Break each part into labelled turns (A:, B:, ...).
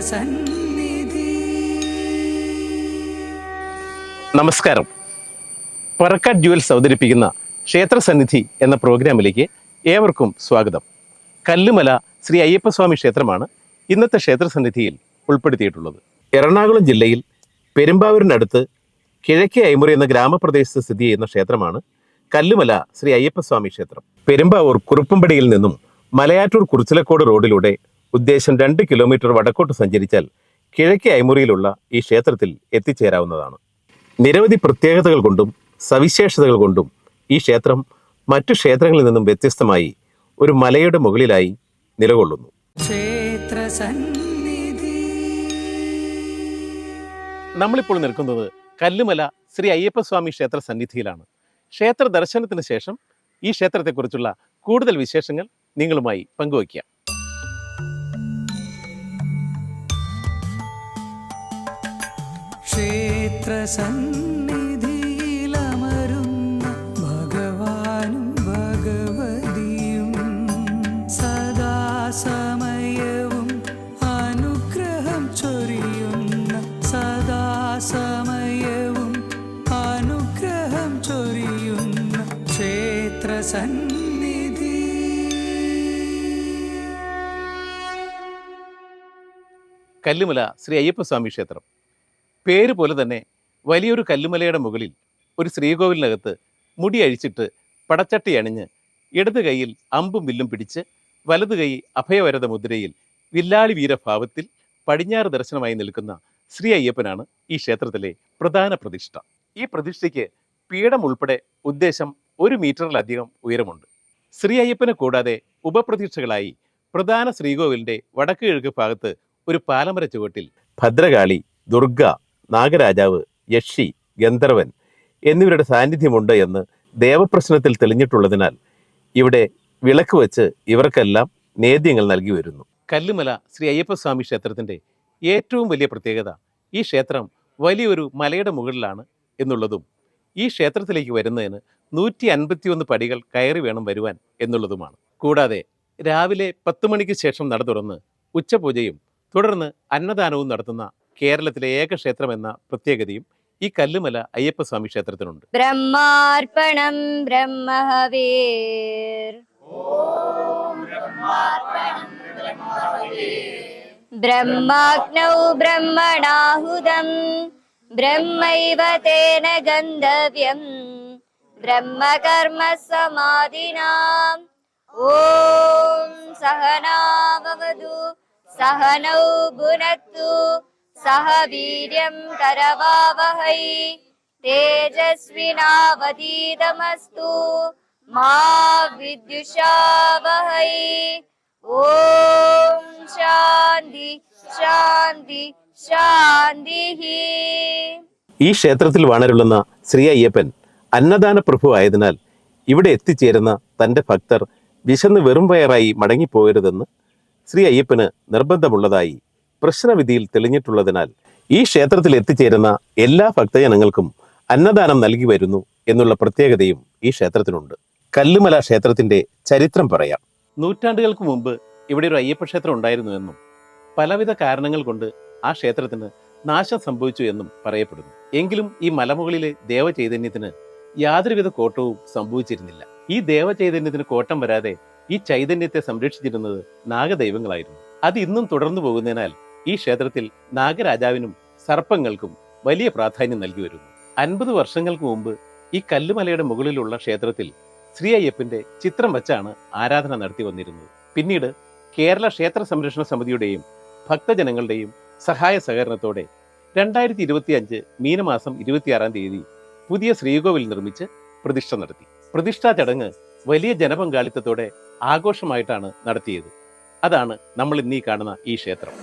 A: ക്ഷേത്രസന്നിധി.
B: നമസ്കാരം. പറക്കാട് ജ്വൽസ് അവതരിപ്പിക്കുന്ന ക്ഷേത്രസന്നിധി എന്ന പ്രോഗ്രാമിലേക്ക് ഏവർക്കും സ്വാഗതം. കല്ലുമല ശ്രീ അയ്യപ്പസ്വാമി ക്ഷേത്രമാണ് ഇന്നത്തെ ക്ഷേത്രസന്നിധിയിൽ ഉൾപ്പെടുത്തിയിട്ടുള്ളത്. എറണാകുളം ജില്ലയിൽ പെരുമ്പാവൂരിനടുത്ത് കിഴക്കേ ഐമുറി എന്ന ഗ്രാമപ്രദേശത്ത് സ്ഥിതി ചെയ്യുന്ന ക്ഷേത്രമാണ് കല്ലുമല ശ്രീ അയ്യപ്പസ്വാമി ക്ഷേത്രം. പെരുമ്പാവൂർ കുറുപ്പമ്പടിയിൽ നിന്നും മലയാറ്റൂർ കുറിച്ചിലക്കോട് റോഡിലൂടെ ഉദ്ദേശം 2 കിലോമീറ്റർ വടക്കോട്ട് സഞ്ചരിച്ചാൽ കിഴക്കേ ഐമുറിയിലുള്ള ഈ ക്ഷേത്രത്തിൽ എത്തിച്ചേരാവുന്നതാണ്. നിരവധി പ്രത്യേകതകൾ കൊണ്ടും സവിശേഷതകൾ കൊണ്ടും ഈ ക്ഷേത്രം മറ്റു ക്ഷേത്രങ്ങളിൽ നിന്നും വ്യത്യസ്തമായി ഒരു മലയുടെ മുകളിലായി നിലകൊള്ളുന്നു. നമ്മളിപ്പോൾ നിൽക്കുന്നത് കല്ലുമല ശ്രീ അയ്യപ്പസ്വാമി ക്ഷേത്ര സന്നിധിയിലാണ്. ക്ഷേത്ര ദർശനത്തിന് ശേഷം ഈ ക്ഷേത്രത്തെക്കുറിച്ചുള്ള കൂടുതൽ വിശേഷങ്ങൾ നിങ്ങളുമായി പങ്കുവയ്ക്കാം.
A: ക്ഷേത്രസന്നിധിയിലമരുന്ന ഭഗവാനും ഭഗവതിയും സദാസമയവും അനുഗ്രഹം ചൊരിയുന്ന സദാസമയവും അനുഗ്രഹം ചൊരിയുന്ന ക്ഷേത്രസന്നിധി.
B: കല്ലുമല ശ്രീ അയ്യപ്പസ്വാമി ക്ഷേത്രം പേര് പോലെ തന്നെ വലിയൊരു കല്ലുമലയുടെ മുകളിൽ ഒരു ശ്രീകോവിലിനകത്ത് മുടി അഴിച്ചിട്ട് പടച്ചട്ടി അണിഞ്ഞ് ഇടത് കൈയിൽ അമ്പും വില്ലും പിടിച്ച് വലത് കൈ അഭയവരത മുദ്രയിൽ വില്ലാളി വീരഭാവത്തിൽ പടിഞ്ഞാറ് ദർശനമായി നിൽക്കുന്ന ശ്രീ അയ്യപ്പനാണ് ഈ ക്ഷേത്രത്തിലെ പ്രധാന പ്രതിഷ്ഠ. ഈ പ്രതിഷ്ഠയ്ക്ക് പീഠം ഉൾപ്പെടെ ഉദ്ദേശം 1 മീറ്ററിലധികം ഉയരമുണ്ട്. ശ്രീ അയ്യപ്പനെ കൂടാതെ ഉപപ്രതീക്ഷകളായി പ്രധാന ശ്രീകോവിലിന്റെ വടക്ക് കിഴക്ക് ഭാഗത്ത് ഒരു പാലമര ചുവട്ടിൽ ഭദ്രകാളി, ദുർഗ, നാഗരാജാവ്, യക്ഷി, ഗന്ധർവൻ എന്നിവരുടെ സാന്നിധ്യമുണ്ട് എന്ന് ദേവപ്രശ്നത്തിൽ തെളിഞ്ഞിട്ടുള്ളതിനാൽ ഇവിടെ വിളക്ക് വെച്ച് ഇവർക്കെല്ലാം നേദ്യങ്ങൾ നൽകി വരുന്നു. കല്ലുമല ശ്രീ അയ്യപ്പസ്വാമി ക്ഷേത്രത്തിന്റെ ഏറ്റവും വലിയ പ്രത്യേകത ഈ ക്ഷേത്രം വലിയൊരു മലയുടെ മുകളിലാണ് എന്നുള്ളതും ഈ ക്ഷേത്രത്തിലേക്ക് വരുന്നതിന് 151 പടികൾ കയറി വേണം വരുവാൻ എന്നുള്ളതുമാണ്. കൂടാതെ രാവിലെ 10 മണിക്ക് ശേഷം നട തുറന്ന് ഉച്ചപൂജയും തുടർന്ന് അന്നദാനവും നടത്തുന്ന കേരളത്തിലെ ഏക ക്ഷേത്രം എന്ന പ്രത്യേകതയും ഈ കല്ലുമല അയ്യപ്പസ്വാമി ക്ഷേത്രത്തിനുണ്ട്.
C: ബ്രഹ്മാർപ്പണം ബ്രഹ്മഹവേർ ബ്രഹ്മാഗ്നൗ ബ്രഹ്മണാഹുതം ബ്രഹ്മൈവ തേന ഗന്ധവ്യം ബ്രഹ്മകർമ്മ സമാധിനാം. ഓം സഹനാവവതു സഹനൗ ഭുനക്തു സഹ വീര്യം കരവാവഹൈ തേജസ്വിനാവതീതമസ്തു മാ വിദ്യുഷാവഹൈ. ഓം ശാന്തി ശാന്തി ശാന്തി.
B: ഈ ക്ഷേത്രത്തിൽ വാണരുളുന്ന ശ്രീ അയ്യപ്പൻ അന്നദാന പ്രഭു ആയതിനാൽ ഇവിടെ എത്തിച്ചേരുന്ന തൻ്റെ ഭക്തർ വിശന്ന് വെറും വയറായി മടങ്ങിപ്പോകരുതെന്ന് ശ്രീ അയ്യപ്പന് നിർബന്ധമുള്ളതായി പ്രശ്നവിധിയിൽ തെളിഞ്ഞിട്ടുള്ളതിനാൽ ഈ ക്ഷേത്രത്തിൽ എത്തിച്ചേരുന്ന എല്ലാ ഭക്തജനങ്ങൾക്കും അന്നദാനം നൽകി വരുന്നു എന്നുള്ള പ്രത്യേകതയും ഈ ക്ഷേത്രത്തിനുണ്ട്. കല്ലുമല ക്ഷേത്രത്തിന്റെ ചരിത്രം പറയാം. നൂറ്റാണ്ടുകൾക്ക് മുമ്പ് ഇവിടെ ഒരു അയ്യപ്പ ക്ഷേത്രം ഉണ്ടായിരുന്നു എന്നും പലവിധ കാരണങ്ങൾ കൊണ്ട് ആ ക്ഷേത്രത്തിന് നാശം സംഭവിച്ചു എന്നും പറയപ്പെടുന്നു. എങ്കിലും ഈ മലമുകളിലെ ദേവചൈതന്യത്തിന് യാതൊരുവിധ കോട്ടവും സംഭവിച്ചിരുന്നില്ല. ഈ ദേവചൈതന്യത്തിന് കോട്ടം വരാതെ ഈ ചൈതന്യത്തെ സംരക്ഷിച്ചിരുന്നത് നാഗദൈവങ്ങളായിരുന്നു. അത് ഇന്നും തുടർന്നു പോകുന്നതിനാൽ ഈ ക്ഷേത്രത്തിൽ നാഗരാജാവിനും സർപ്പങ്ങൾക്കും വലിയ പ്രാധാന്യം നൽകി വരുന്നു. 50 വർഷങ്ങൾക്ക് മുമ്പ് ഈ കല്ലുമലയുടെ മുകളിലുള്ള ക്ഷേത്രത്തിൽ ശ്രീ അയ്യപ്പന്റെ ചിത്രം വച്ചാണ് ആരാധന നടത്തി വന്നിരുന്നത്. പിന്നീട് കേരള ക്ഷേത്ര സംരക്ഷണ സമിതിയുടെയും ഭക്തജനങ്ങളുടെയും സഹായ സഹകരണത്തോടെ 2025 മീനമാസം 26-ാം തീയതി പുതിയ ശ്രീകോവിൽ നിർമ്മിച്ച് പ്രതിഷ്ഠ നടത്തി. പ്രതിഷ്ഠാ ചടങ്ങ് വലിയ ജനപങ്കാളിത്തത്തോടെ ആഘോഷമായിട്ടാണ് നടത്തിയത്. അതാണ് നമ്മൾ ഇന്നീ കാണുന്ന ഈ ക്ഷേത്രം.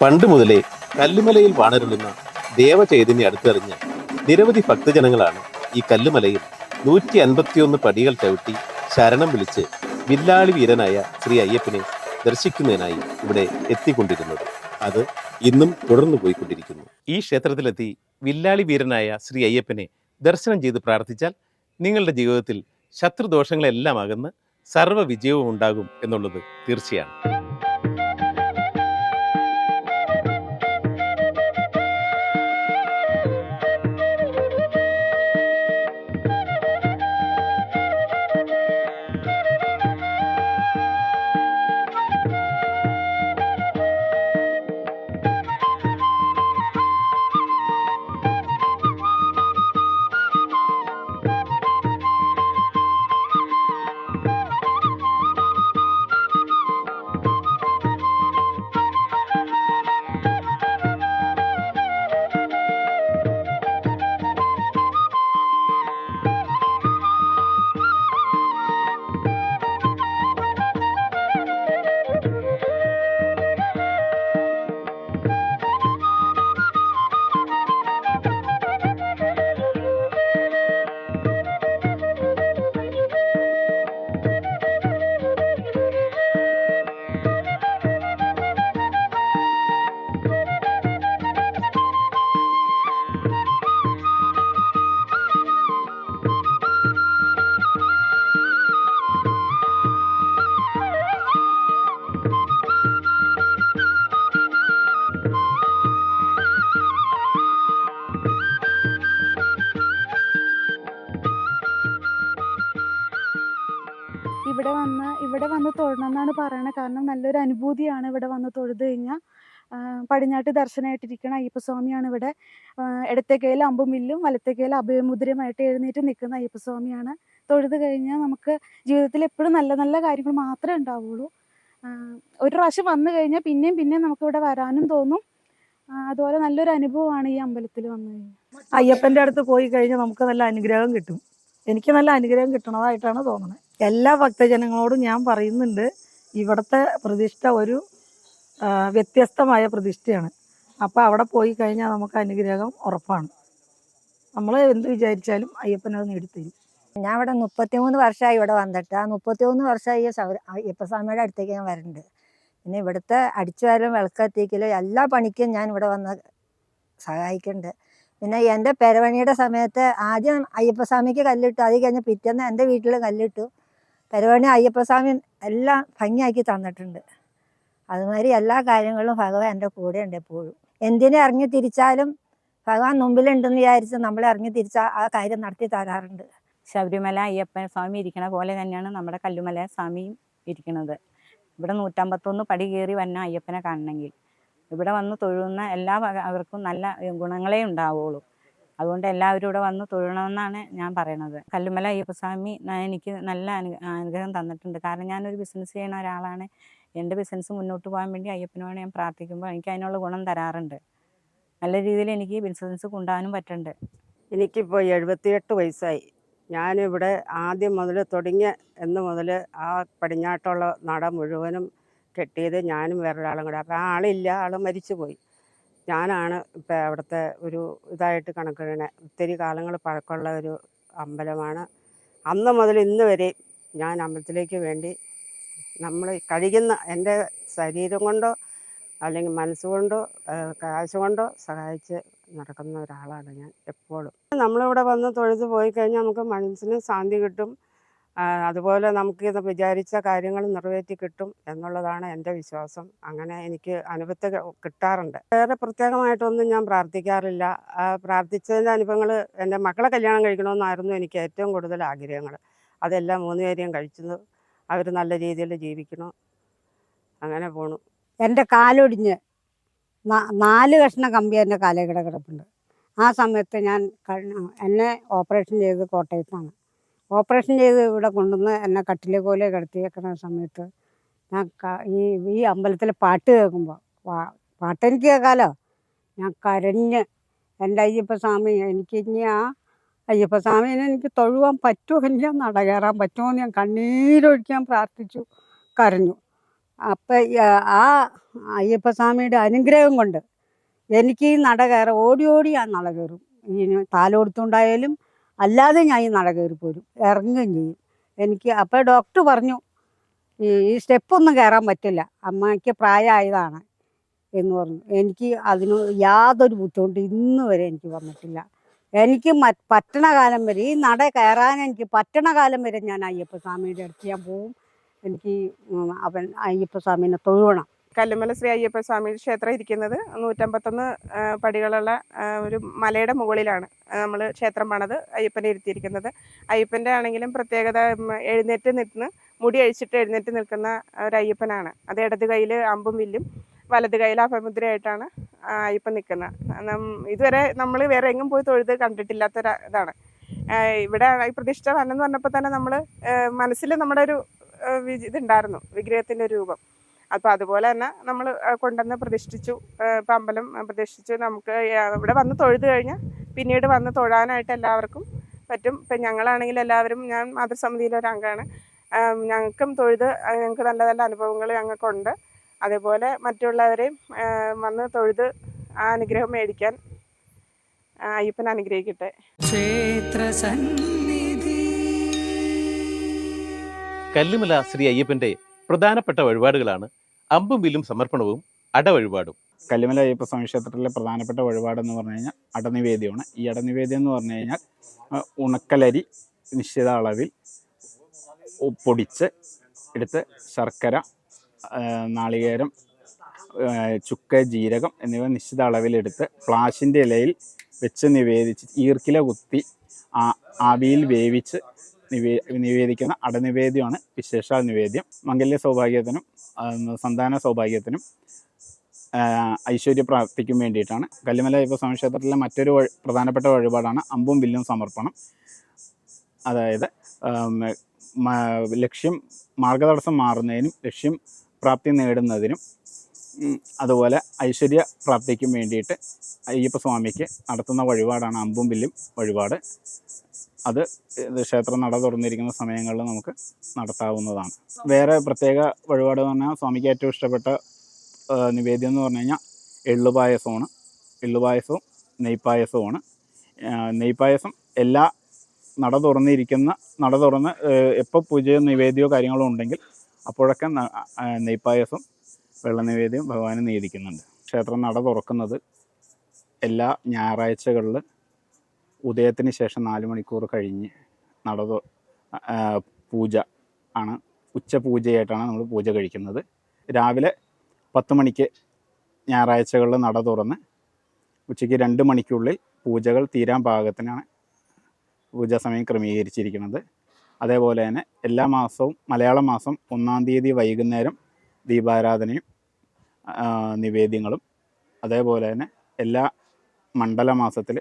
B: പണ്ട് മുതലേ കല്ലുമലയിൽ വാണരുളുന്ന ദേവചൈതന്യം അടുത്തറിഞ്ഞ നിരവധി ഭക്തജനങ്ങളാണ് ഈ കല്ലുമലയിൽ 151 പടികൾ ചവിട്ടി ശരണം വിളിച്ച് വില്ലാളി വീരനായ ശ്രീ അയ്യപ്പനെ ദർശിക്കുന്നതിനായി ഇവിടെ എത്തിക്കൊണ്ടിരുന്നത്. അത് ഇന്നും തുടർന്നു പോയിക്കൊണ്ടിരിക്കുന്നു. ഈ ക്ഷേത്രത്തിലെത്തി വില്ലാളി വീരനായ ശ്രീ അയ്യപ്പനെ ദർശനം ചെയ്ത് പ്രാർത്ഥിച്ചാൽ നിങ്ങളുടെ ജീവിതത്തിൽ ശത്രുദോഷങ്ങളെല്ലാം അകന്ന് സർവ്വ വിജയവും ഉണ്ടാകും എന്നുള്ളത് തീർച്ചയാണ്.
D: ഇവിടെ വന്ന് തൊഴണം എന്നാണ് പറയുന്നത്. കാരണം നല്ലൊരു അനുഭൂതിയാണ് ഇവിടെ വന്ന് തൊഴുത് കഴിഞ്ഞാൽ. പടിഞ്ഞാട്ട് ദർശനമായിട്ടിരിക്കുന്ന അയ്യപ്പസ്വാമിയാണ് ഇവിടെ. ഇടത്തെ കയ്യിൽ അമ്പുമില്ലും വലത്തെ കയ്യിൽ അഭയമുദ്രയുമായിട്ട് എഴുന്നേറ്റ് നിൽക്കുന്ന അയ്യപ്പസ്വാമിയാണ്. തൊഴുത് കഴിഞ്ഞാൽ നമുക്ക് ജീവിതത്തിൽ എപ്പോഴും നല്ല നല്ല കാര്യങ്ങൾ മാത്രമേ ഉണ്ടാവുള്ളൂ. ഒരു പ്രാവശ്യം വന്നു കഴിഞ്ഞാൽ പിന്നെയും പിന്നെയും നമുക്കിവിടെ വരാനും തോന്നും. അതുപോലെ നല്ലൊരു അനുഭവമാണ് ഈ അമ്പലത്തിൽ വന്നു കഴിഞ്ഞാൽ.
E: അയ്യപ്പൻ്റെ അടുത്ത് പോയി കഴിഞ്ഞാൽ നമുക്ക് നല്ല അനുഗ്രഹം കിട്ടും. എനിക്ക് നല്ല അനുഗ്രഹം കിട്ടണതായിട്ടാണ് തോന്നുന്നത്. എല്ലാ ഭക്തജനങ്ങളോടും ഞാൻ പറയുന്നുണ്ട്, ഇവിടുത്തെ പ്രതിഷ്ഠ ഒരു വ്യത്യസ്തമായ പ്രതിഷ്ഠയാണ്. അപ്പോൾ അവിടെ പോയി കഴിഞ്ഞാൽ നമുക്ക് അനുഗ്രഹം ഉറപ്പാണ്. നമ്മൾ എന്ത് വിചാരിച്ചാലും അയ്യപ്പൻ അത് നേടിത്തരും.
F: ഞാൻ ഇവിടെ 33 വർഷമായി ഇവിടെ വന്നിട്ട്. ആ 33 വർഷമായി അയ്യപ്പസ്വാമിയുടെ അടുത്തേക്ക് ഞാൻ വരുന്നുണ്ട്. പിന്നെ ഇവിടുത്തെ അടിച്ചു വരലും വിളക്കെത്തിക്കലും എല്ലാ പണിക്കും ഞാൻ ഇവിടെ വന്ന് സഹായിക്കുന്നുണ്ട്. പിന്നെ എൻ്റെ പെരവണിയുടെ സമയത്ത് ആദ്യം അയ്യപ്പസ്വാമിക്ക് കല്ലിട്ടു, അത് കഴിഞ്ഞ് പിറ്റേന്ന് എൻ്റെ വീട്ടിൽ കല്ലിട്ടു. പെരവണി അയ്യപ്പസ്വാമി എല്ലാം ഭംഗിയാക്കി തന്നിട്ടുണ്ട്. അതുമാതിരി എല്ലാ കാര്യങ്ങളും ഭഗവാൻ എൻ്റെ കൂടെ ഉണ്ട് എപ്പോഴും. എന്തിനെ ഇറങ്ങി തിരിച്ചാലും ഭഗവാൻ മുമ്പിലുണ്ടെന്ന് വിചാരിച്ച് നമ്മളെ ഇറങ്ങി തിരിച്ചാൽ ആ കാര്യം നടത്തി തരാറുണ്ട്.
G: ശബരിമല അയ്യപ്പൻ സ്വാമി ഇരിക്കണ പോലെ തന്നെയാണ് നമ്മുടെ കല്ലുമല സ്വാമിയും ഇരിക്കുന്നത്. ഇവിടെ 151 പടി കയറി വന്ന അയ്യപ്പനെ കാണണമെങ്കിൽ ഇവിടെ വന്ന് തൊഴുന്ന അവർക്കും നല്ല ഗുണങ്ങളേ ഉണ്ടാവുള്ളൂ. അതുകൊണ്ട് എല്ലാവരും ഇവിടെ വന്ന് തൊഴണമെന്നാണ് ഞാൻ പറയണത്. കല്ലുമല അയ്യപ്പസ്വാമി എനിക്ക് നല്ല അനുഗ്രഹം തന്നിട്ടുണ്ട്. കാരണം ഞാനൊരു ബിസിനസ് ചെയ്യുന്ന ഒരാളാണ്. എൻ്റെ ബിസിനസ് മുന്നോട്ട് പോകാൻ വേണ്ടി അയ്യപ്പനോട് ഞാൻ പ്രാർത്ഥിക്കുമ്പോൾ എനിക്ക് അതിനുള്ള ഗുണം തരാറുണ്ട്. നല്ല രീതിയിൽ എനിക്ക് ബിസിനസ് കൊണ്ടുപോകാനും പറ്റുന്നുണ്ട്.
H: എനിക്കിപ്പോൾ 78 വയസ്സായി. ഞാനിവിടെ ആദ്യം മുതൽ തുടങ്ങിയ എന്ന് മുതൽ ആ പടിഞ്ഞാട്ടുള്ള നട മുഴുവനും കെട്ടിയത് ഞാനും വേറൊരാളും കൂടെ. അപ്പോൾ ആ ആളില്ല, ആൾ മരിച്ചു പോയി. ഞാനാണ് ഇപ്പം അവിടുത്തെ ഒരു ഇതായിട്ട് കണക്കിടണേ. ഒത്തിരി കാലങ്ങൾ പഴക്കമുള്ള ഒരു അമ്പലമാണ്. അന്ന് മുതൽ ഇന്ന് വരെ ഞാൻ അമ്പലത്തിലേക്ക് വേണ്ടി നമ്മൾ കഴിയുന്ന എൻ്റെ ശരീരം കൊണ്ടോ അല്ലെങ്കിൽ മനസ്സുകൊണ്ടോ കാശ് കൊണ്ടോ സഹായിച്ച് നടക്കുന്ന ഒരാളാണ് ഞാൻ എപ്പോഴും. നമ്മളിവിടെ വന്ന് തൊഴുത് പോയി കഴിഞ്ഞാൽ നമുക്ക് മനസ്സിന് ശാന്തി കിട്ടും. അതുപോലെ നമുക്ക് വിചാരിച്ച കാര്യങ്ങൾ നിറവേറ്റി കിട്ടും എന്നുള്ളതാണ് എൻ്റെ വിശ്വാസം. അങ്ങനെ എനിക്ക് അനുഭവത്തെ കിട്ടാറുണ്ട്. വേറെ പ്രത്യേകമായിട്ടൊന്നും ഞാൻ പ്രാർത്ഥിക്കാറില്ല. പ്രാർത്ഥിച്ചതിൻ്റെ അനുഭവങ്ങൾ എൻ്റെ മക്കളെ കല്യാണം കഴിക്കണമെന്നായിരുന്നു എനിക്ക് ഏറ്റവും കൂടുതൽ ആഗ്രഹങ്ങൾ. അതെല്ലാം 3 പേരെയും കഴിച്ചു. അവർ നല്ല രീതിയിൽ ജീവിക്കണം. അങ്ങനെ പോണു.
F: എൻ്റെ കാലൊടിഞ്ഞ് 4 കഷ്ണം കമ്പി എൻ്റെ കാലേ കിടപ്പുണ്ട്. ആ സമയത്ത് ഞാൻ എന്നെ ഓപ്പറേഷൻ ചെയ്ത് കോട്ടയത്താണ്. ഓപ്പറേഷൻ ചെയ്ത് ഇവിടെ കൊണ്ടുവന്ന് എന്നെ കട്ടിലെ പോലെ കിടത്തിയേക്കുന്ന സമയത്ത് ഞാൻ ഈ അമ്പലത്തിലെ പാട്ട് കേൾക്കുമ്പോൾ പാട്ടെനിക്ക് കേൾക്കാമല്ലോ, ഞാൻ കരഞ്ഞ് എൻ്റെ അയ്യപ്പസ്വാമി എനിക്ക് ഇനി ആ അയ്യപ്പസ്വാമീനെ എനിക്ക് തൊഴുവാൻ പറ്റുമോ, എനിക്ക് നട കയറാൻ പറ്റുമോ എന്ന് ഞാൻ കണ്ണീരൊഴിക്കാൻ പ്രാർത്ഥിച്ചു, കരഞ്ഞു.
H: അപ്പം ആ അയ്യപ്പസ്വാമിയുടെ അനുഗ്രഹം കൊണ്ട് എനിക്ക് ഈ നട കയറാൻ ഓടി ഓടി ഞാൻ നട കയറും. ഈ താലോടുത്തുണ്ടായാലും അല്ലാതെ ഞാൻ ഈ നട കയറി പോരും, ഇറങ്ങുകയും ചെയ്യും. എനിക്ക് അപ്പോൾ ഡോക്ടർ പറഞ്ഞു ഈ സ്റ്റെപ്പൊന്നും കയറാൻ പറ്റില്ല, അമ്മയ്ക്ക് പ്രായമായതാണ് എന്ന് പറഞ്ഞു. എനിക്ക് അതിന് യാതൊരു ബുദ്ധിമുട്ടും ഇന്ന് വരെ എനിക്ക് വന്നിട്ടില്ല. എനിക്ക് പറ്റണ കാലം വരെ ഈ നട കയറാൻ എനിക്ക് പറ്റണ കാലം വരെ ഞാൻ അയ്യപ്പസ്വാമിയുടെ അടുത്ത് ഞാൻ പോവും. എനിക്ക് അവൻ അയ്യപ്പസ്വാമിനെ തൊഴുവണം.
I: കല്ലുമല ശ്രീ അയ്യപ്പസ്വാമി ക്ഷേത്രം ഇരിക്കുന്നത് 151 പടികളുള്ള ഒരു മലയുടെ മുകളിലാണ് നമ്മൾ ക്ഷേത്രം പണിത് അയ്യപ്പനെ ഇരുത്തിയിരിക്കുന്നത്. അയ്യപ്പൻ്റെ ആണെങ്കിലും പ്രത്യേകത എഴുന്നേറ്റ് നിന്ന് മുടി അഴിച്ചിട്ട് എഴുന്നേറ്റ് നിൽക്കുന്ന ഒരു അയ്യപ്പനാണ്. അത് ഇടത് കയ്യിൽ അമ്പും വില്ലും വലത് കയ്യിൽ അഭയമുദ്രയായിട്ടാണ് അയ്യപ്പൻ നിൽക്കുന്നത്. ഇതുവരെ നമ്മൾ വേറെ എങ്ങും പോയി തൊഴുത് കണ്ടിട്ടില്ലാത്തൊരു ഇതാണ്. ഇവിടെ ഈ പ്രതിഷ്ഠ വന്നെന്ന് പറഞ്ഞപ്പോൾ തന്നെ നമ്മൾ മനസ്സിൽ നമ്മുടെ ഒരു ഇതുണ്ടായിരുന്നു, വിഗ്രഹത്തിൻ്റെ ഒരു രൂപം. അപ്പോൾ അതുപോലെ തന്നെ നമ്മൾ കൊണ്ടുവന്ന് പ്രതിഷ്ഠിച്ചു. ഇപ്പം അമ്പലം പ്രതിഷ്ഠിച്ചു. നമുക്ക് ഇവിടെ വന്ന് തൊഴുത് കഴിഞ്ഞാൽ പിന്നീട് വന്ന് തൊഴാനായിട്ട് എല്ലാവർക്കും പറ്റും. ഇപ്പം ഞങ്ങളാണെങ്കിൽ എല്ലാവരും, ഞാൻ മാതൃസമിതിയിലെ ഒരു അംഗമാണ്, ഞങ്ങൾക്കും തൊഴുത് ഞങ്ങൾക്ക് നല്ല നല്ല അനുഭവങ്ങൾ ഞങ്ങൾക്കുണ്ട്. അതേപോലെ മറ്റുള്ളവരെയും വന്ന് തൊഴുത് ആ അനുഗ്രഹം മേടിക്കാൻ അയ്യപ്പൻ അനുഗ്രഹിക്കട്ടെ.
B: കല്ലുമല ശ്രീ അയ്യപ്പന്റെ പ്രധാനപ്പെട്ട വഴിപാടുകളാണ് അമ്പും വില്ലും സമർപ്പണവും അടവഴിപാടും.
J: കല്ലുമല അയ്യപ്പസ്വാമി ക്ഷേത്രത്തിലെ പ്രധാനപ്പെട്ട വഴിപാടെന്ന് പറഞ്ഞു കഴിഞ്ഞാൽ അടനിവേദ്യമാണ്. ഈ അടനിവേദ്യം എന്ന് പറഞ്ഞു കഴിഞ്ഞാൽ ഉണക്കലരി നിശ്ചിത അളവിൽ പൊടിച്ച് എടുത്ത് ശർക്കര, നാളികേരം, ചുക്ക്, ജീരകം എന്നിവ നിശ്ചിത അളവിലെടുത്ത് പ്ലാശിൻ്റെ ഇലയിൽ വെച്ച് നിവേദിച്ച് ഈർക്കില കുത്തി ആവിയിൽ വേവിച്ച് നിവേദിക്കുന്ന അടനിവേദ്യമാണ് വിശേഷാൽ നിവേദ്യം. മംഗല്യ സൗഭാഗ്യത്തിനും സന്താന സൗഭാഗ്യത്തിനും ഐശ്വര്യപ്രാപ്തിക്കും വേണ്ടിയിട്ടാണ്. കല്ലുമല അയ്യപ്പസ്വാമി ക്ഷേത്രത്തിലെ മറ്റൊരു പ്രധാനപ്പെട്ട വഴിപാടാണ് അമ്പും വില്ലും സമർപ്പണം. അതായത് ലക്ഷ്യം മാർഗതടസ്സം മാറുന്നതിനും ലക്ഷ്യം പ്രാപ്തി നേടുന്നതിനും അതുപോലെ ഐശ്വര്യ പ്രാപ്തിക്കും വേണ്ടിയിട്ട് അയ്യപ്പസ്വാമിക്ക് നടത്തുന്ന വഴിപാടാണ് അമ്പും വില്ലും വഴിപാട്. അത് ക്ഷേത്രം നട തുറന്നിരിക്കുന്ന സമയങ്ങളിൽ നമുക്ക് നടത്താവുന്നതാണ്. വേറെ പ്രത്യേക വഴിപാട് എന്ന് പറഞ്ഞാൽ സ്വാമിക്ക് ഏറ്റവും ഇഷ്ടപ്പെട്ട നിവേദ്യം എന്ന് പറഞ്ഞു കഴിഞ്ഞാൽ എള്ളുപായസമാണ്. എള്ളുപായസവും നെയ്പായസവുമാണ്. നെയ്പായസം എല്ലാ നട തുറന്ന് എപ്പോൾ പൂജയോ നിവേദ്യമോ കാര്യങ്ങളോ ഉണ്ടെങ്കിൽ അപ്പോഴൊക്കെ നെയ്പായസം വെള്ള നിവേദ്യം ഭഗവാന് നിവേദിക്കുന്നുണ്ട്. ക്ഷേത്രം നട തുറക്കുന്നത് എല്ലാ ഞായറാഴ്ചകളിൽ ഉദയത്തിന് ശേഷം 4 മണിക്കൂർ കഴിഞ്ഞ് പൂജ ആണ്. ഉച്ചപൂജയായിട്ടാണ് നമ്മൾ പൂജ കഴിക്കുന്നത്. രാവിലെ 10 മണിക്ക് ഞായറാഴ്ചകളിൽ നട തുറന്ന് ഉച്ചയ്ക്ക് 2 മണിക്കുള്ളിൽ പൂജകൾ തീരാൻ പാകത്തിനാണ് പൂജാ സമയം ക്രമീകരിച്ചിരിക്കുന്നത്. അതേപോലെ തന്നെ എല്ലാ മാസവും മലയാള മാസം 1-ാം തീയതി വൈകുന്നേരം ദീപാരാധനയും നിവേദ്യങ്ങളും, അതേപോലെ തന്നെ എല്ലാ മണ്ഡല മാസത്തിൽ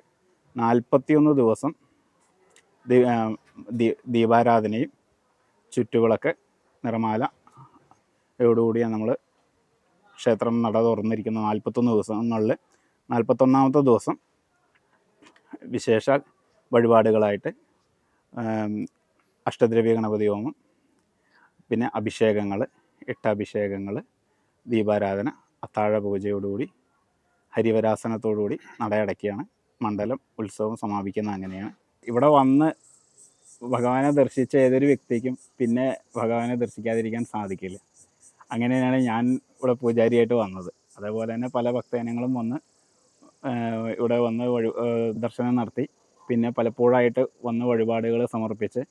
J: 41 ദിവസം ദീപാരാധനയും ചുറ്റുവിളക്ക് നിറമാലയോടുകൂടിയാണ് നമ്മൾ ക്ഷേത്രം നട തുറന്നിരിക്കുന്ന 41 ദിവസങ്ങളിൽ 41ാമത്തെ ദിവസം വിശേഷാൽ വഴിപാടുകളായിട്ട് അഷ്ടദ്രവ്യ ഗണപതി ഹോമം, പിന്നെ അഭിഷേകങ്ങൾ, 8 അഭിഷേകങ്ങൾ, ദീപാരാധന, അത്താഴ പൂജയോടുകൂടി ഹരിവരാസനത്തോടുകൂടി നടയടക്കിയാണ് മണ്ഡലം ഉത്സവം സമാപിക്കുന്നത്. അങ്ങനെയാണ് ഇവിടെ വന്ന് ഭഗവാനെ ദർശിച്ച ഏതൊരു വ്യക്തിക്കും പിന്നെ ഭഗവാനെ ദർശിക്കാതിരിക്കാൻ സാധിക്കില്ല. അങ്ങനെയാണ് ഞാൻ ഇവിടെ പൂജാരിയായിട്ട് വന്നത്. അതേപോലെ തന്നെ പല ഭക്തജനങ്ങളും വന്ന് ഇവിടെ വന്ന് ദർശനം നടത്തി പിന്നെ പലപ്പോഴായിട്ട് വന്ന് വഴിപാടുകൾ സമർപ്പിച്ച്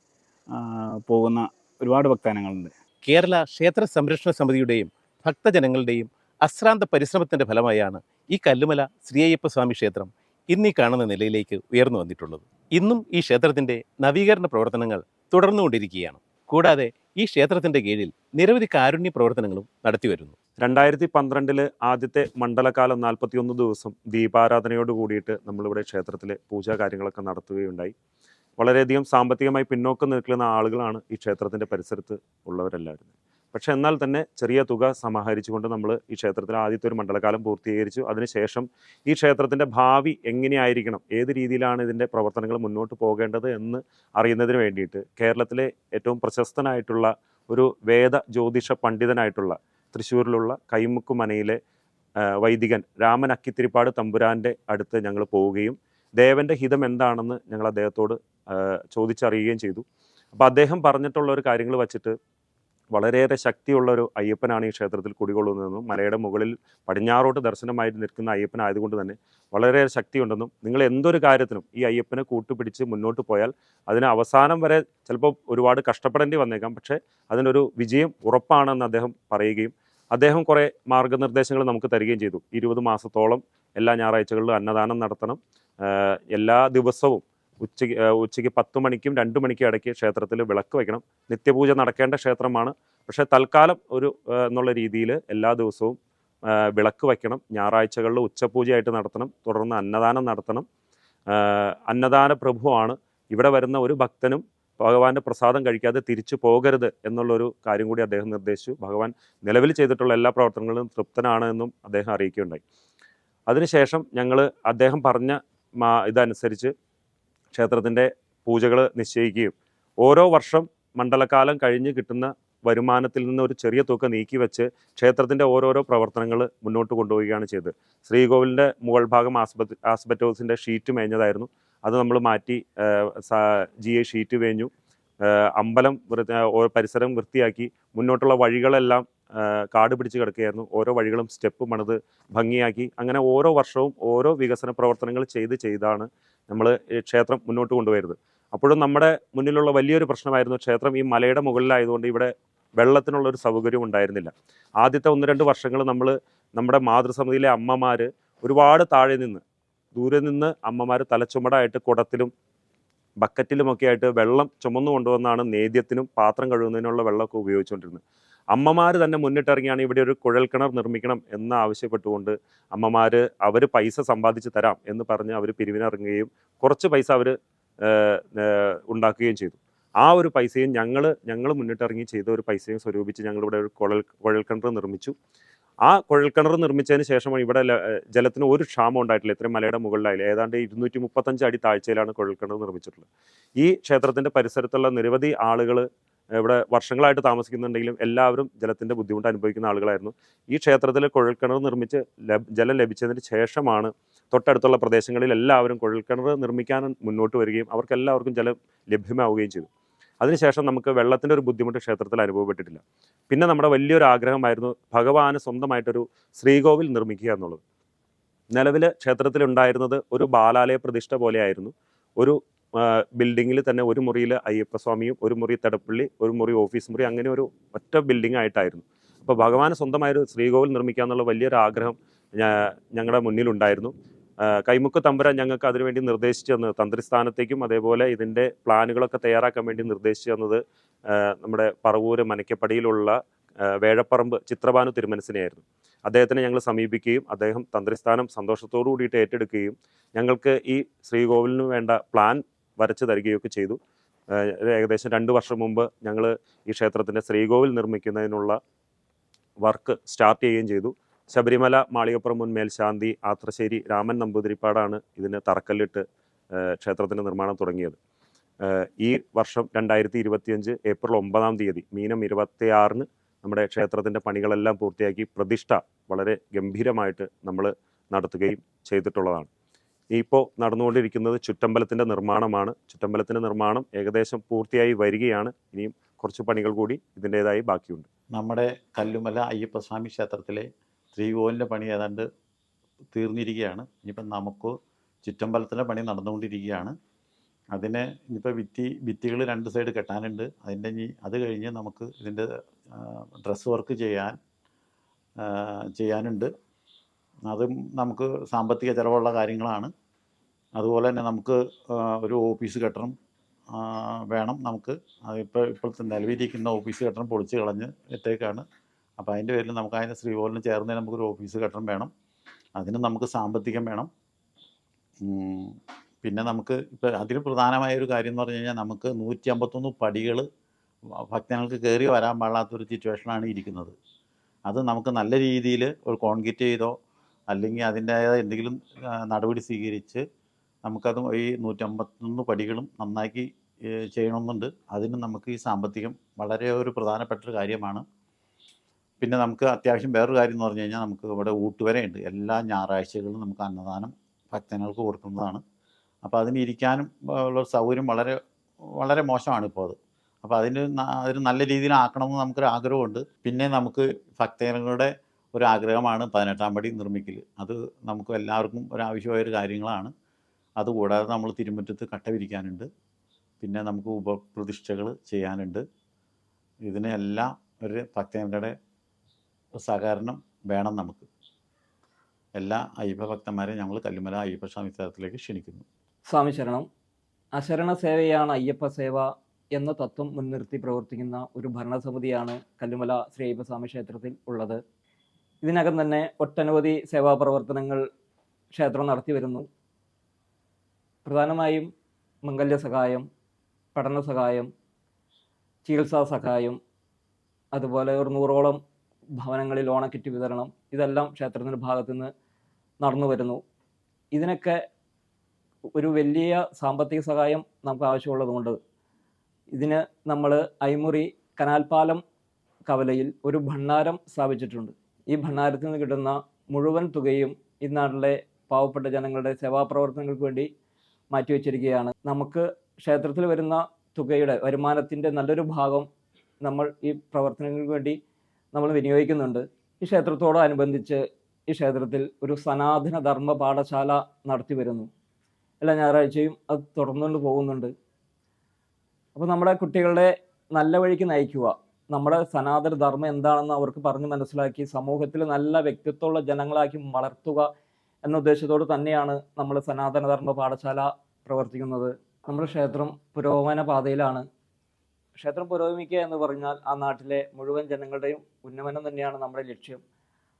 J: പോകുന്ന ഒരുപാട് ഭക്തജനങ്ങളുണ്ട്.
B: കേരള ക്ഷേത്ര സംരക്ഷണ സമിതിയുടെയും ഭക്തജനങ്ങളുടെയും അശ്രാന്ത പരിശ്രമത്തിൻ്റെ ഫലമായാണ് ഈ കല്ലുമല ശ്രീ അയ്യപ്പസ്വാമി ക്ഷേത്രം ഇന്നീ കാണുന്ന നിലയിലേക്ക് ഉയർന്നു വന്നിട്ടുള്ളത്. ഇന്നും ഈ ക്ഷേത്രത്തിൻ്റെ നവീകരണ പ്രവർത്തനങ്ങൾ തുടർന്നുകൊണ്ടിരിക്കുകയാണ്. കൂടാതെ ഈ ക്ഷേത്രത്തിൻ്റെ കീഴിൽ നിരവധി കാരുണ്യ പ്രവർത്തനങ്ങളും നടത്തിവരുന്നു.
K: 2012 ആദ്യത്തെ മണ്ഡലകാലം 41 ദിവസം ദീപാരാധനയോട് കൂടിയിട്ട് നമ്മളിവിടെ ക്ഷേത്രത്തിലെ പൂജാ കാര്യങ്ങളൊക്കെ നടത്തുകയുണ്ടായി. വളരെയധികം സാമ്പത്തികമായി പിന്നോക്കം നിൽക്കുന്ന ആളുകളാണ് ഈ ക്ഷേത്രത്തിൻ്റെ പരിസരത്ത് ഉള്ളവരെല്ലാവരും. പക്ഷെ എന്നാൽ തന്നെ ചെറിയ തുക സമാഹരിച്ചുകൊണ്ട് നമ്മൾ ഈ ക്ഷേത്രത്തിൽ ആദ്യത്തെ ഒരു മണ്ഡലകാലം പൂർത്തീകരിച്ചു. അതിനുശേഷം ഈ ക്ഷേത്രത്തിൻ്റെ ഭാവി എങ്ങനെയായിരിക്കണം, ഏത് രീതിയിലാണ് ഇതിൻ്റെ പ്രവർത്തനങ്ങൾ മുന്നോട്ട് പോകേണ്ടത് എന്ന് അറിയുന്നതിന് വേണ്ടിയിട്ട് കേരളത്തിലെ ഏറ്റവും പ്രശസ്തനായിട്ടുള്ള ഒരു വേദ ജ്യോതിഷ പണ്ഡിതനായിട്ടുള്ള തൃശ്ശൂരിലുള്ള കൈമുക്കുമനയിലെ വൈദികൻ രാമൻ അക്കിത്തിരിപ്പാട് തമ്പുരാൻ്റെ അടുത്ത് ഞങ്ങൾ പോവുകയും ദേവൻ്റെ ഹിതം എന്താണെന്ന് ഞങ്ങൾ അദ്ദേഹത്തോട് ചോദിച്ചറിയുകയും ചെയ്തു. അപ്പോൾ അദ്ദേഹം പറഞ്ഞിട്ടുള്ള ഒരു കാര്യങ്ങൾ വച്ചിട്ട് വളരെയേറെ ശക്തിയുള്ള ഒരു അയ്യപ്പനാണ് ഈ ക്ഷേത്രത്തിൽ കുടികൊള്ളുന്നതെന്നും മലയുടെ മുകളിൽ പടിഞ്ഞാറോട്ട് ദർശനമായിട്ട് നിൽക്കുന്ന അയ്യപ്പനായതുകൊണ്ട് തന്നെ വളരെയേറെ ശക്തിയുണ്ടെന്നും നിങ്ങൾ എന്തൊരു കാര്യത്തിനും ഈ അയ്യപ്പനെ കൂട്ടുപിടിച്ച് മുന്നോട്ട് പോയാൽ അതിന് അവസാനം വരെ ചിലപ്പോൾ ഒരുപാട് കഷ്ടപ്പെടേണ്ടി വന്നേക്കാം, പക്ഷേ അതിനൊരു വിജയം ഉറപ്പാണെന്ന് അദ്ദേഹം പറയുകയും അദ്ദേഹം കുറേ മാർഗനിർദ്ദേശങ്ങൾ നമുക്ക് തരികയും ചെയ്തു. 20 മാസത്തോളം എല്ലാ ഞായറാഴ്ചകളിലും അന്നദാനം നടത്തണം, എല്ലാ ദിവസവും ഉച്ചയ്ക്ക് 10 മണിക്കും 2 മണിക്കും ഇടയ്ക്ക് ക്ഷേത്രത്തിൽ വിളക്ക് വയ്ക്കണം. നിത്യപൂജ നടക്കേണ്ട ക്ഷേത്രമാണ്, പക്ഷേ തൽക്കാലം എന്നുള്ള രീതിയിൽ എല്ലാ ദിവസവും വിളക്ക് വയ്ക്കണം. ഞായറാഴ്ചകളിൽ ഉച്ചപൂജയായിട്ട് നടത്തണം, തുടർന്ന് അന്നദാനം നടത്തണം. അന്നദാന പ്രഭുവാണ്, ഇവിടെ വരുന്ന ഒരു ഭക്തനും ഭഗവാന്റെ പ്രസാദം കഴിക്കാതെ തിരിച്ചു പോകരുത് എന്നുള്ളൊരു കാര്യം കൂടി അദ്ദേഹം നിർദ്ദേശിച്ചു. ഭഗവാൻ നിലവിൽ ചെയ്തിട്ടുള്ള എല്ലാ പ്രവർത്തനങ്ങളിലും തൃപ്തനാണ് എന്നും അദ്ദേഹം അറിയിക്കുകയുണ്ടായി. അതിനുശേഷം ഞങ്ങൾ അദ്ദേഹം പറഞ്ഞ ഇതനുസരിച്ച് ക്ഷേത്രത്തിൻ്റെ പൂജകൾ നിശ്ചയിക്കുകയും ഓരോ വർഷം മണ്ഡലകാലം കഴിഞ്ഞ് കിട്ടുന്ന വരുമാനത്തിൽ നിന്ന് ഒരു ചെറിയ തുക നീക്കി വെച്ച് ക്ഷേത്രത്തിൻ്റെ ഓരോരോ പ്രവർത്തനങ്ങൾ മുന്നോട്ട് കൊണ്ടുപോവുകയാണ് ചെയ്തത്. ശ്രീകോവിലിൻ്റെ മുകൾ ഭാഗം ആസ്ബറ്റോസിൻ്റെ ഷീറ്റ് മേഞ്ഞതായിരുന്നു, അത് നമ്മൾ മാറ്റി GA ഷീറ്റ് വേഞ്ഞു. അമ്പലം പരിസരം വൃത്തിയാക്കി. മുന്നോട്ടുള്ള വഴികളെല്ലാം കാട് പിടിച്ച് കിടക്കുകയായിരുന്നു. ഓരോ വഴികളും സ്റ്റെപ്പ് പണിത് ഭംഗിയാക്കി. അങ്ങനെ ഓരോ വർഷവും ഓരോ വികസന പ്രവർത്തനങ്ങൾ ചെയ്താണ് നമ്മൾ ക്ഷേത്രം മുന്നോട്ട് കൊണ്ടുവരുന്നത്. അപ്പോഴും നമ്മുടെ മുന്നിലുള്ള വലിയൊരു പ്രശ്നമായിരുന്നു, ക്ഷേത്രം ഈ മലയുടെ മുകളിലായതുകൊണ്ട് ഇവിടെ വെള്ളത്തിനുള്ളൊരു സൗകര്യം ഉണ്ടായിരുന്നില്ല. ആദ്യത്തെ 1-2 വർഷങ്ങൾ നമ്മുടെ മാതൃസമിതിയിലെ അമ്മമാർ ഒരുപാട് ദൂരെ നിന്ന് അമ്മമാർ തലച്ചുമടായിട്ട് കുടത്തിലും ബക്കറ്റിലുമൊക്കെ ആയിട്ട് വെള്ളം ചുമന്നു കൊണ്ടുവന്നാണ് നേദ്യത്തിനും പാത്രം കഴുകുന്നതിനുള്ള വെള്ളമൊക്കെ ഉപയോഗിച്ചുകൊണ്ടിരുന്നത്. അമ്മമാർ തന്നെ മുന്നിട്ടിറങ്ങിയാണ് ഇവിടെ ഒരു കുഴൽക്കിണർ നിർമ്മിക്കണം എന്ന് ആവശ്യപ്പെട്ടുകൊണ്ട് അവർ പൈസ സമ്പാദിച്ച് തരാം എന്ന് പറഞ്ഞ് അവർ പിരിവിനിറങ്ങുകയും കുറച്ച് പൈസ അവർ ഉണ്ടാക്കുകയും ചെയ്തു. ആ ഒരു പൈസയും ഞങ്ങൾ മുന്നിട്ടിറങ്ങി ചെയ്ത ഒരു പൈസയും സ്വരൂപിച്ച് ഞങ്ങളിവിടെ ഒരു കുഴൽക്കിണർ നിർമ്മിച്ചു. ആ കുഴൽക്കിണർ നിർമ്മിച്ചതിന് ശേഷമാണ് ഇവിടെ ജലത്തിന് ഒരു ക്ഷാമം ഉണ്ടായിട്ടില്ല. ഇത്രയും മലയുടെ മുകളിലായില്ല, ഏതാണ്ട് 235 അടി താഴ്ചയിലാണ് കുഴൽക്കിണർ നിർമ്മിച്ചിട്ടുള്ളത്. ഈ ക്ഷേത്രത്തിൻ്റെ പരിസരത്തുള്ള നിരവധി ആളുകൾ ഇവിടെ വർഷങ്ങളായിട്ട് താമസിക്കുന്നുണ്ടെങ്കിലും എല്ലാവരും ജലത്തിൻ്റെ ബുദ്ധിമുട്ട് അനുഭവിക്കുന്ന ആളുകളായിരുന്നു. ഈ ക്ഷേത്രത്തിൽ കുഴൽക്കിണർ നിർമ്മിച്ച് ജലം ലഭിച്ചതിന് ശേഷമാണ് തൊട്ടടുത്തുള്ള പ്രദേശങ്ങളിൽ എല്ലാവരും കുഴൽക്കിണർ നിർമ്മിക്കാൻ മുന്നോട്ട് വരികയും അവർക്കെല്ലാവർക്കും ജലം ലഭ്യമാവുകയും ചെയ്തു. അതിനുശേഷം നമുക്ക് വെള്ളത്തിൻ്റെ ഒരു ബുദ്ധിമുട്ട് ക്ഷേത്രത്തിൽ അനുഭവപ്പെട്ടിട്ടില്ല. പിന്നെ നമ്മുടെ വലിയൊരു ആഗ്രഹമായിരുന്നു ഭഗവാന് സ്വന്തമായിട്ടൊരു ശ്രീകോവിൽ നിർമ്മിക്കുക എന്നുള്ളത്. നിലവിൽ ക്ഷേത്രത്തിലുണ്ടായിരുന്നത് ഒരു ബാലാലയ പ്രതിഷ്ഠ പോലെയായിരുന്നു. ഒരു ബിൽഡിങ്ങിൽ തന്നെ ഒരു മുറിയിൽ അയ്യപ്പസ്വാമിയും ഒരു മുറി തടപ്പള്ളി, ഒരു മുറി ഓഫീസ് മുറി, അങ്ങനെ ഒരു ഒറ്റ ബിൽഡിംഗ് ആയിട്ടായിരുന്നു. അപ്പോൾ ഭഗവാന് സ്വന്തമായൊരു ശ്രീകോവിൽ നിർമ്മിക്കുക എന്നുള്ള വലിയൊരു ആഗ്രഹം ഞങ്ങളുടെ മുന്നിലുണ്ടായിരുന്നു. കൈമുക്ക് തമ്പുരാൻ ഞങ്ങൾക്ക് അതിനുവേണ്ടി നിർദ്ദേശിച്ചു തന്നത്, തന്ത്രിസ്ഥാനത്തേക്കും അതേപോലെ ഇതിൻ്റെ പ്ലാനുകളൊക്കെ തയ്യാറാക്കാൻ വേണ്ടി നിർദ്ദേശിച്ചു തന്നത് നമ്മുടെ പറവൂര് മനക്കപ്പടിയിലുള്ള വേഴപ്പറമ്പ് ചിത്രഭാനു തിരുമനസിനെയായിരുന്നു. അദ്ദേഹത്തിനെ ഞങ്ങൾ സമീപിക്കുകയും അദ്ദേഹം തന്ത്രിസ്ഥാനം സന്തോഷത്തോടു കൂടിയിട്ട് ഏറ്റെടുക്കുകയും ഞങ്ങൾക്ക് ഈ ശ്രീകോവിലിന് വേണ്ട പ്ലാൻ വരച്ചു തരികയൊക്കെ ചെയ്തു. ഏകദേശം 2 വർഷം മുമ്പ് ഞങ്ങൾ ഈ ക്ഷേത്രത്തിൻ്റെ ശ്രീകോവിൽ നിർമ്മിക്കുന്നതിനുള്ള വർക്ക് സ്റ്റാർട്ട് ചെയ്യുകയും ചെയ്തു. ശബരിമല മാളികപ്പുറം മുൻ മേൽശാന്തി ആത്രശ്ശേരി രാമൻ നമ്പൂതിരിപ്പാടാണ് ഇതിന് തറക്കല്ലിട്ട് ക്ഷേത്രത്തിൻ്റെ നിർമ്മാണം തുടങ്ങിയത്. ഈ വർഷം 2025 ഏപ്രിൽ 9-ാം തീയതി മീനം 26-ന് നമ്മുടെ ക്ഷേത്രത്തിൻ്റെ പണികളെല്ലാം പൂർത്തിയാക്കി പ്രതിഷ്ഠ വളരെ ഗംഭീരമായിട്ട് നമ്മൾ നടത്തുകയും ചെയ്തിട്ടുള്ളതാണ്. ഇപ്പോൾ നടന്നുകൊണ്ടിരിക്കുന്നത് ചുറ്റമ്പലത്തിൻ്റെ നിർമ്മാണമാണ്. ചുറ്റമ്പലത്തിൻ്റെ നിർമ്മാണം ഏകദേശം പൂർത്തിയായി വരികയാണ്. ഇനിയും കുറച്ച് പണികൾ കൂടി ഇതിൻ്റേതായി ബാക്കിയുണ്ട്.
L: നമ്മുടെ കല്ലുമല അയ്യപ്പസ്വാമി ക്ഷേത്രത്തിലെ ശ്രീകോവിലിൻ്റെ പണി ഏതാണ്ട് തീർന്നിരിക്കുകയാണ്. ഇനിയിപ്പം നമുക്ക് ചുറ്റമ്പലത്തിൻ്റെ പണി നടന്നുകൊണ്ടിരിക്കുകയാണ്. അതിന് ഇനിയിപ്പോൾ ഭിത്തികൾ 2 സൈഡ് കെട്ടാനുണ്ട്. അത് കഴിഞ്ഞ് നമുക്ക് ഇതിൻ്റെ ഡ്രസ് വർക്ക് ചെയ്യാനുണ്ട്. അതും നമുക്ക് സാമ്പത്തിക ചിലവുള്ള കാര്യങ്ങളാണ്. അതുപോലെ തന്നെ നമുക്ക് ഒരു ഓഫീസ് കെട്ടണം വേണം. നമുക്ക് ഇപ്പോഴത്തെ നിലവിലിരിക്കുന്ന ഓഫീസ് കെട്ടണം പൊളിച്ച് കളഞ്ഞ് ഇട്ടേക്കാണ്. അപ്പോൾ അതിൻ്റെ പേരിൽ നമുക്ക് അതിന് ശ്രീകോവിലിന് ചേർന്ന് നമുക്കൊരു ഓഫീസ് കെട്ടണം വേണം. അതിന് നമുക്ക് സാമ്പത്തികം വേണം. പിന്നെ നമുക്ക് ഇപ്പോൾ അതിൽ പ്രധാനമായൊരു കാര്യം എന്ന് പറഞ്ഞു കഴിഞ്ഞാൽ നമുക്ക് 151 പടികൾ ഭക്തങ്ങൾക്ക് കയറി വരാൻ പാടില്ലാത്തൊരു സിറ്റുവേഷനാണ് ഇരിക്കുന്നത്. അത് നമുക്ക് നല്ല രീതിയിൽ ഒരു കോൺക്രീറ്റ് ചെയ്തോ അല്ലെങ്കിൽ അതിൻ്റേതായ എന്തെങ്കിലും നടപടി സ്വീകരിച്ച് നമുക്കത് ഈ 151 പടികളും നന്നാക്കി ചെയ്യണമെന്നുണ്ട്. അതിന് നമുക്ക് ഈ സാമ്പത്തികം വളരെ ഒരു പ്രധാനപ്പെട്ടൊരു കാര്യമാണ്. പിന്നെ നമുക്ക് അത്യാവശ്യം വേറൊരു കാര്യം എന്ന് പറഞ്ഞു കഴിഞ്ഞാൽ നമുക്ക് ഇവിടെ ഊട്ടുവരയുണ്ട്. എല്ലാ ഞായറാഴ്ചകളിലും നമുക്ക് അന്നദാനം ഭക്തങ്ങൾക്ക് കൊടുക്കുന്നതാണ്. അപ്പോൾ അതിന് ഇരിക്കാനും ഉള്ള സൗകര്യം വളരെ വളരെ മോശമാണ് ഇപ്പോൾ അത്. അപ്പോൾ അതിന് നല്ല രീതിയിലാക്കണമെന്ന് നമുക്കൊരു ആഗ്രഹമുണ്ട്. പിന്നെ നമുക്ക് ഭക്തജനങ്ങളുടെ ഒരു ആഗ്രഹമാണ് 18-ാം പടി നിർമ്മിക്കൽ. അത് നമുക്ക് എല്ലാവർക്കും ഒരാവശ്യമായൊരു കാര്യങ്ങളാണ്. അതുകൂടാതെ നമ്മൾ തിരുമുറ്റത്ത് കട്ട വിരിക്കാനുണ്ട്. പിന്നെ നമുക്ക് ഉപപ്രതിഷ്ഠകൾ ചെയ്യാനുണ്ട്. ഇതിനെല്ലാം ഒരു ഭക്തജനങ്ങളുടെ സഹകരണം വേണം നമുക്ക്. എല്ലാ അയ്യപ്പ ഭക്തന്മാരെയും ഞങ്ങൾ കല്ലുമല അയ്യപ്പ സ്വാമി ക്ഷേത്രത്തിലേക്ക് ക്ഷണിക്കുന്നു.
M: സ്വാമി ശരണം. അശരണ സേവയാണ് അയ്യപ്പ സേവ എന്ന തത്വം മുൻനിർത്തി പ്രവർത്തിക്കുന്ന ഒരു ഭരണസമിതിയാണ് കല്ലുമല ശ്രീ അയ്യപ്പ സ്വാമി ക്ഷേത്രത്തിൽ ഉള്ളത്. ഇതിനകം തന്നെ ഒട്ടനവധി സേവാ പ്രവർത്തനങ്ങൾ ക്ഷേത്രം നടത്തി വരുന്നു. പ്രധാനമായും മംഗല്യ സഹായം, പഠന സഹായം, ചികിത്സാ സഹായം, അതുപോലെ ഒരു 100ഓളം ഭവനങ്ങളിൽ ഓണക്കിറ്റ് വിതരണം, ഇതെല്ലാം ക്ഷേത്രത്തിൻ്റെ ഭാഗത്തു നിന്ന് നടന്നു വരുന്നു. ഇതിനൊക്കെ ഒരു വലിയ സാമ്പത്തിക സഹായം നമുക്ക് ആവശ്യമുള്ളതുകൊണ്ട് ഇതിന് നമ്മൾ ഐമുറി കനാൽപ്പാലം കവലയിൽ ഒരു ഭണ്ഡാരം സ്ഥാപിച്ചിട്ടുണ്ട്. ഈ ഭണ്ഡാരത്തിൽ നിന്ന് കിട്ടുന്ന മുഴുവൻ തുകയും ഈ നാട്ടിലെ പാവപ്പെട്ട ജനങ്ങളുടെ സേവാപ്രവർത്തനങ്ങൾക്ക് വേണ്ടി മാറ്റിവെച്ചിരിക്കുകയാണ്. നമുക്ക് ക്ഷേത്രത്തിൽ വരുന്ന തുകയുടെ വരുമാനത്തിൻ്റെ നല്ലൊരു ഭാഗം നമ്മൾ ഈ പ്രവർത്തനങ്ങൾക്ക് വേണ്ടി നമ്മൾ വിനിയോഗിക്കുന്നുണ്ട്. ഈ ക്ഷേത്രത്തോടനുബന്ധിച്ച് ഈ ക്ഷേത്രത്തിൽ ഒരു സനാതന ധർമ്മ പാഠശാല നടത്തി വരുന്നു. എല്ലാ ഞായറാഴ്ചയും അത് തുടർന്നുകൊണ്ട് പോകുന്നുണ്ട്. അപ്പോൾ നമ്മുടെ കുട്ടികളുടെ നല്ല വഴിക്ക് നയിക്കുക, നമ്മുടെ സനാതന ധർമ്മം എന്താണെന്ന് അവർക്ക് പറഞ്ഞ് മനസ്സിലാക്കി സമൂഹത്തിൽ നല്ല വ്യക്തിത്വമുള്ള ജനങ്ങളാക്കി വളർത്തുക എന്ന ഉദ്ദേശത്തോട് തന്നെയാണ് നമ്മൾ സനാതന ധർമ്മ പാഠശാല പ്രവർത്തിക്കുന്നത്. നമ്മുടെ ക്ഷേത്രം പുരോഗമന പാതയിലാണ്. ക്ഷേത്രം പുരോഗമിക്കുക എന്ന് പറഞ്ഞാൽ ആ നാട്ടിലെ മുഴുവൻ ജനങ്ങളുടെയും ഉന്നമനം തന്നെയാണ് നമ്മുടെ ലക്ഷ്യം.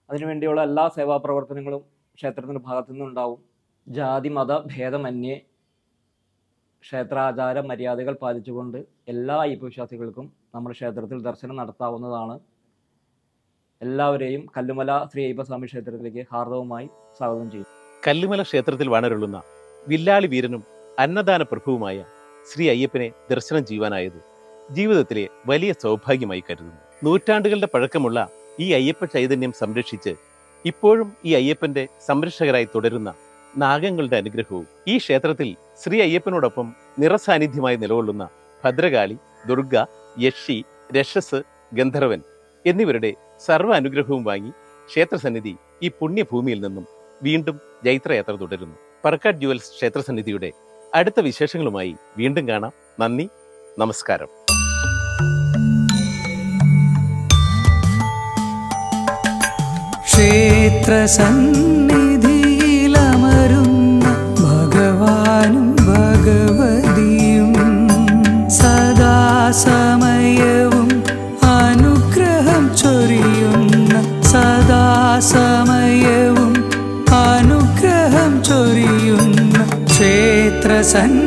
M: അതിനുവേണ്ടിയുള്ള എല്ലാ സേവാ പ്രവർത്തനങ്ങളും ക്ഷേത്രത്തിൻ്റെ ഭാഗത്തു നിന്നുണ്ടാവും. ജാതി മത ഭേദമന്യേ ക്ഷേത്രാചാര മര്യാദകൾ പാലിച്ചുകൊണ്ട് എല്ലാ അയ്യപ്പ വിശ്വാസികൾക്കും നമ്മുടെ ക്ഷേത്രത്തിൽ ദർശനം നടത്താവുന്നതാണ്. എല്ലാവരെയും കല്ലുമല ശ്രീ അയ്യപ്പ സ്വാമി ക്ഷേത്രത്തിലേക്ക് ഹാർദവമായി സ്വാഗതം ചെയ്യും.
B: കല്ലുമല ക്ഷേത്രത്തിൽ വാണരുളുന്ന വില്ലാളി വീരനും അന്നദാന പ്രഭുവുമായ ശ്രീ അയ്യപ്പനെ ദർശനം ചെയ്യുവാനായത് ജീവിതത്തിലെ വലിയ സൗഭാഗ്യമായി കരുതുന്നു. നൂറ്റാണ്ടുകളുടെ പഴക്കമുള്ള ഈ അയ്യപ്പ ചൈതന്യം സംരക്ഷിച്ച് ഇപ്പോഴും ഈ അയ്യപ്പന്റെ സംരക്ഷകരായി തുടരുന്ന നാഗങ്ങളുടെ അനുഗ്രഹവും ഈ ക്ഷേത്രത്തിൽ ശ്രീ അയ്യപ്പനോടൊപ്പം നിറസാന്നിധ്യമായി നിലകൊള്ളുന്ന ഭദ്രകാളി, ദുർഗ, യക്ഷി, രക്ഷസ്, ഗന്ധർവൻ എന്നിവരുടെ സർവ്വ അനുഗ്രഹവും വാങ്ങി ക്ഷേത്രസന്നിധി ഈ പുണ്യഭൂമിയിൽ നിന്നും വീണ്ടും ജൈത്രയാത്ര തുടരുന്നു. പറക്കാട് ജുവൽസ് ക്ഷേത്രസന്നിധിയുടെ അടുത്ത വിശേഷങ്ങളുമായി വീണ്ടും കാണാം. നന്ദി, നമസ്കാരം.
A: ക്ഷേത്രസന്നിധിയിലമരുന്ന ഭഗവാനും ഭഗവതിയും സദാസമയവും അനുഗ്രഹം ചൊരിയുന്ന സദാസമയവും അനുഗ്രഹം ചൊരിയുന്ന ക്ഷേത്രസന്നിധി